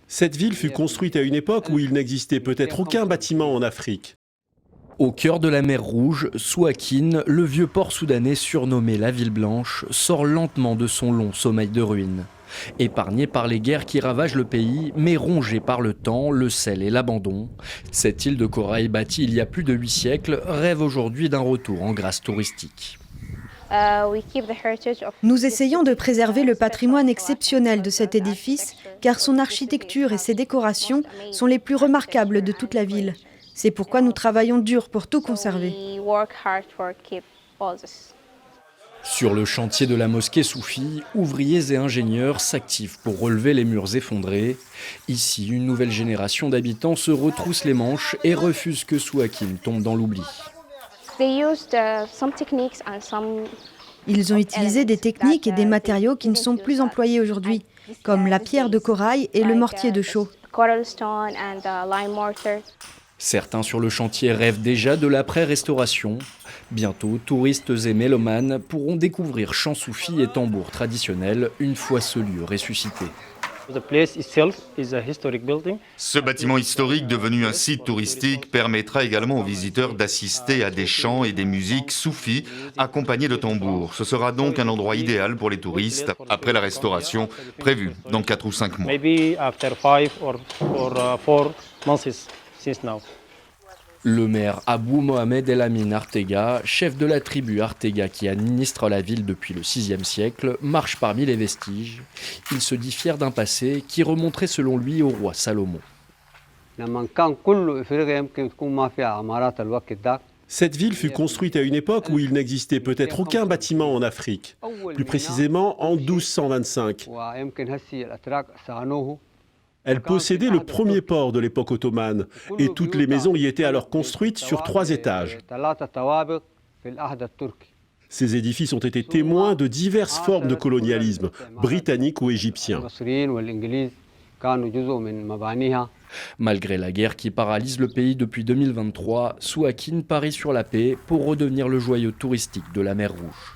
Cette ville fut construite à une époque où il n'existait peut-être aucun bâtiment en Afrique. Au cœur de la mer Rouge, Souakine, le vieux port soudanais surnommé la Ville Blanche, sort lentement de son long sommeil de ruines. Épargné par les guerres qui ravagent le pays, mais rongé par le temps, le sel et l'abandon, cette île de corail bâtie il y a plus de 8 siècles rêve aujourd'hui d'un retour en grâce touristique. Nous essayons de préserver le patrimoine exceptionnel de cet édifice, car son architecture et ses décorations sont les plus remarquables de toute la ville. C'est pourquoi nous travaillons dur pour tout conserver. Sur le chantier de la mosquée soufie, ouvriers et ingénieurs s'activent pour relever les murs effondrés. Ici, une nouvelle génération d'habitants se retrousse les manches et refuse que Souakine tombe dans l'oubli. Ils ont utilisé des techniques et des matériaux qui ne sont plus employés aujourd'hui, comme la pierre de corail et le mortier de chaux. Certains sur le chantier rêvent déjà de l'après-restauration. Bientôt, touristes et mélomanes pourront découvrir chants soufis et tambours traditionnels une fois ce lieu ressuscité. Ce bâtiment historique devenu un site touristique permettra également aux visiteurs d'assister à des chants et des musiques soufis accompagnés de tambours. Ce sera donc un endroit idéal pour les touristes après la restauration prévue dans 4 ou 5 mois. Le maire Abou Mohamed El Amin Artega, chef de la tribu Artega qui administre la ville depuis le VIe siècle, marche parmi les vestiges. Il se dit fier d'un passé qui remonterait selon lui au roi Salomon. Cette ville fut construite à une époque où il n'existait peut-être aucun bâtiment en Afrique, plus précisément en 1225. Elle possédait le premier port de l'époque ottomane et toutes les maisons y étaient alors construites sur 3 étages. Ces édifices ont été témoins de diverses formes de colonialisme, britannique ou égyptien. Malgré la guerre qui paralyse le pays depuis 2023, Souakine parie sur la paix pour redevenir le joyau touristique de la mer Rouge.